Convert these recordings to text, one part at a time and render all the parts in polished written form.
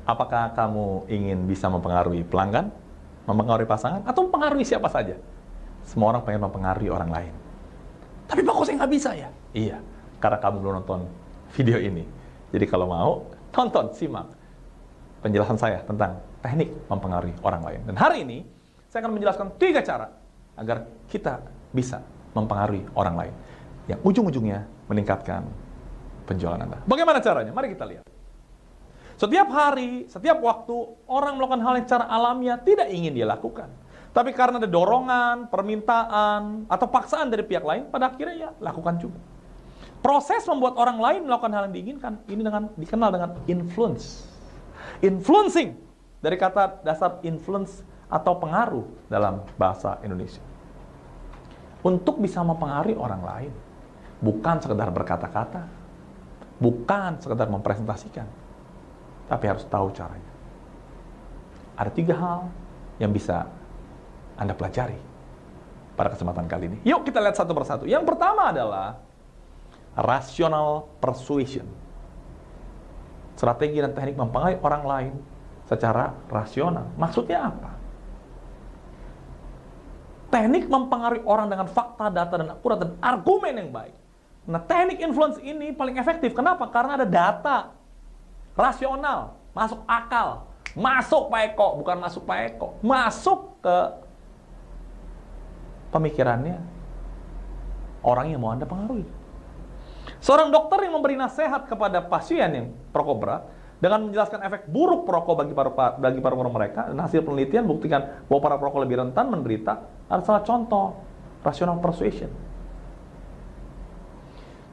Apakah kamu ingin bisa mempengaruhi pelanggan, mempengaruhi pasangan, atau mempengaruhi siapa saja? Semua orang pengen mempengaruhi orang lain. Tapi Pak, kok saya nggak bisa ya? Iya, karena kamu belum nonton video ini. Jadi kalau mau, tonton, simak penjelasan saya tentang teknik mempengaruhi orang lain. Dan hari ini, saya akan menjelaskan 3 cara agar kita bisa mempengaruhi orang lain, yang ujung-ujungnya meningkatkan penjualan Anda. Bagaimana caranya? Mari kita lihat. Setiap hari, setiap waktu, orang melakukan hal yang secara alamiah tidak ingin dia lakukan. Tapi karena ada dorongan, permintaan, atau paksaan dari pihak lain, pada akhirnya ya lakukan juga. Proses membuat orang lain melakukan hal yang diinginkan, ini dikenal dengan influence. Influencing, dari kata dasar influence atau pengaruh dalam bahasa Indonesia. Untuk bisa mempengaruhi orang lain, bukan sekedar berkata-kata, bukan sekedar mempresentasikan, tapi harus tahu caranya. Ada 3 hal yang bisa Anda pelajari pada kesempatan kali ini. Yuk kita lihat satu persatu. Yang pertama adalah rational persuasion. Strategi dan teknik mempengaruhi orang lain secara rasional. Maksudnya apa? Teknik mempengaruhi orang dengan fakta, data, dan akurat, dan argumen yang baik. Nah, teknik influence ini paling efektif. Kenapa? Karena ada data. Rasional. Masuk akal. Masuk Pak Eko. Bukan masuk Pak Eko. Masuk ke pemikirannya orang yang mau Anda pengaruhi. Seorang dokter yang memberi nasihat kepada pasien yang perokok berat dengan menjelaskan efek buruk perokok bagi paru-paru mereka, dan hasil penelitian buktikan bahwa para perokok lebih rentan menderita, adalah salah contoh rational persuasion.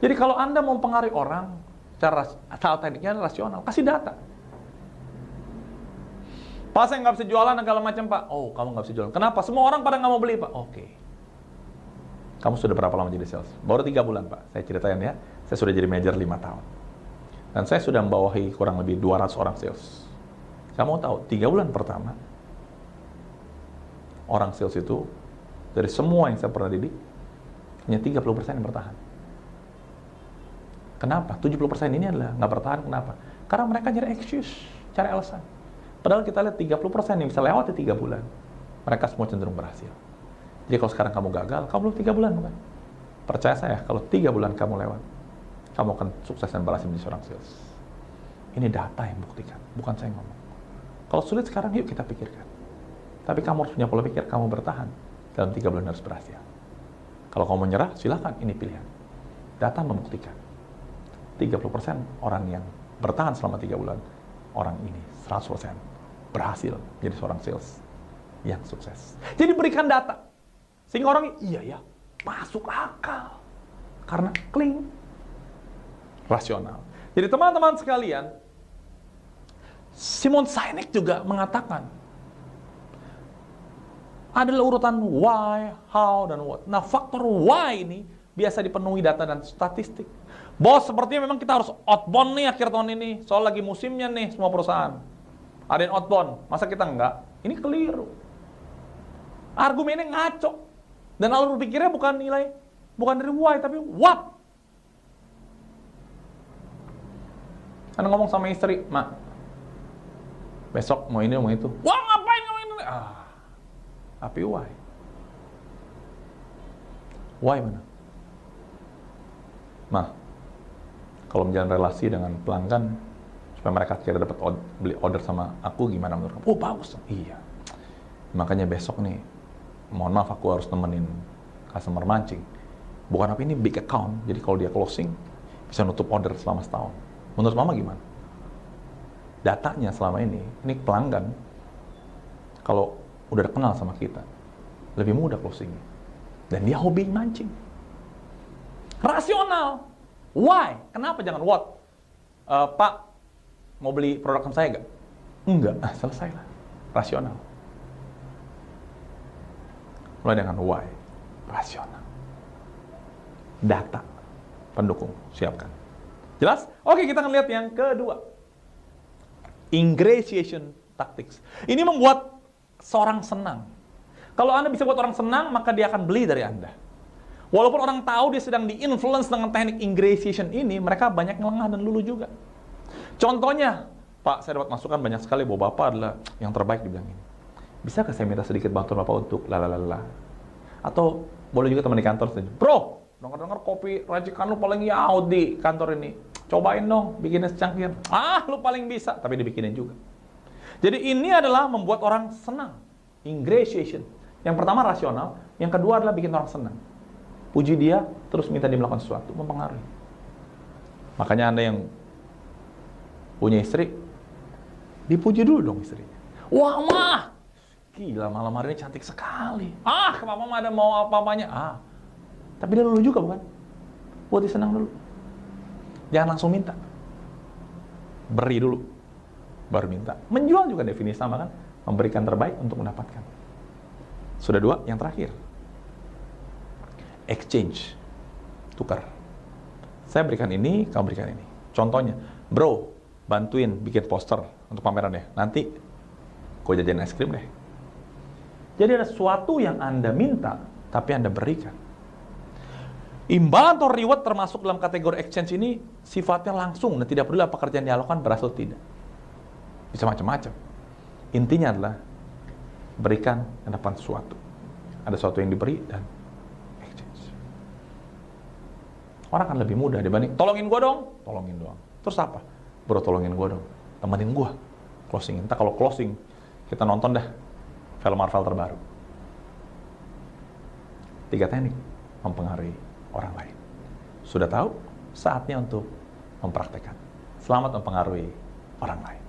Jadi kalau Anda mau mempengaruhi orang, cara tekniknya rasional, kasih data. Pak, saya nggak bisa jualan segala macam, Pak. Oh, kamu nggak bisa jualan. Kenapa? Semua orang pada nggak mau beli, Pak. Oke. Kamu sudah berapa lama jadi sales? Baru 3 bulan, Pak. Saya ceritain ya. Saya sudah jadi manajer 5 tahun. Dan saya sudah membawahi kurang lebih 200 orang sales. Kamu tahu, 3 bulan pertama, orang sales itu, dari semua yang saya pernah didik, hanya 30% yang bertahan. Kenapa? 70% ini adalah nggak bertahan, kenapa? Karena mereka nyari excuse, cari alasan. Padahal kita lihat 30% yang bisa lewati 3 bulan, mereka semua cenderung berhasil. Jadi kalau sekarang kamu gagal, kamu belum 3 bulan, bukan? Percaya saya, kalau 3 bulan kamu lewat, kamu akan sukses dan berhasil menjadi seorang sales. Ini data yang buktikan, bukan saya yang ngomong. Kalau sulit sekarang, yuk kita pikirkan. Tapi kamu harus punya pola pikir, kamu bertahan. Dalam 3 bulan harus berhasil. Kalau kamu menyerah, silakan, ini pilihan. Data membuktikan. 30% orang yang bertahan selama 3 bulan, orang ini 100% berhasil menjadi seorang sales yang sukses. Jadi berikan data. Sehingga orang, iya ya, masuk akal. Karena kling. Rasional. Jadi teman-teman sekalian, Simon Sinek juga mengatakan, adalah urutan why, how, dan what. Nah, faktor why ini biasa dipenuhi data dan statistik. Bos, sepertinya memang kita harus outbound nih akhir tahun ini. Soal lagi musimnya nih semua perusahaan. Ada yang outbound, masa kita enggak? Ini keliru. Argumennya ngaco. Dan alur berpikirnya bukan dari why, tapi what. Anda ngomong sama istri, Mak, besok mau ini, mau itu. Wah, ngapain kamu ini? Tapi why? Why mana? Mah, kalau menjalin relasi dengan pelanggan, supaya mereka akhirnya dapat beli order sama aku, gimana menurut kamu? Oh, bagus. Iya. Makanya besok nih, mohon maaf aku harus nemenin customer mancing. Bukan apa, ini big account, jadi kalau dia closing, bisa nutup order selama setahun. Menurut Mama gimana? Datanya selama ini pelanggan, kalau udah kenal sama kita, lebih mudah closingnya. Dan dia hobi mancing. Rasional. Why? Kenapa jangan what? Pak, mau beli produk saya nggak? Enggak. Selesailah. Rasional. Mulai dengan why. Rasional. Data. Pendukung. Siapkan. Jelas? Oke, kita akan lihat yang kedua. Ingratiation tactics. Ini membuat seorang senang. Kalau Anda bisa buat orang senang, maka dia akan beli dari Anda. Walaupun orang tahu dia sedang di-influence dengan teknik ingratiation ini, mereka banyak ngelengah dan luluh juga. Contohnya, Pak, saya dapat masukan banyak sekali bahwa Bapak adalah yang terbaik di bidang ini. Bisakah saya minta sedikit bantuan Bapak untuk lalalala? Atau boleh juga teman di kantor saja. Bro, dengar-dengar kopi racikan lu paling yaud di kantor ini. Cobain dong, bikinnya secangkir. Ah, lu paling bisa. Tapi dibikinin juga. Jadi ini adalah membuat orang senang. Ingratiation. Yang pertama rasional, yang kedua adalah bikin orang senang. Puji dia, terus minta dia melakukan sesuatu, mempengaruhi. Makanya Anda yang punya istri, dipuji dulu dong istrinya. Wah, mah, gila malam hari ini cantik sekali. Ah, papa mah ada mau apa-apanya. Ah, tapi dia dulu juga bukan? Buat dia senang dulu. Jangan langsung minta. Beri dulu, baru minta. Menjual juga definisi sama kan? Memberikan terbaik untuk mendapatkan. Sudah dua, yang terakhir. Exchange. Tukar. Saya berikan ini, kamu berikan ini. Contohnya, bro, bantuin bikin poster untuk pameran ya. Nanti gue jajan es krim deh. Jadi ada sesuatu yang Anda minta, tapi Anda berikan. Imbalan atau reward termasuk dalam kategori exchange ini sifatnya langsung dan tidak peduli apa kerjaan dilakukan berhasil tidak. Bisa macam-macam. Intinya adalah berikan dan dapat sesuatu. Ada sesuatu yang diberi dan exchange. Orang kan lebih mudah dibanding tolongin gue dong, tolongin doang. Terus apa? Bro, tolongin gue dong, temenin gue closing. Entah kalau closing kita nonton dah film Marvel terbaru. 3 teknik mempengaruhi orang lain. Sudah tahu? Saatnya untuk mempraktekkan. Selamat mempengaruhi orang lain.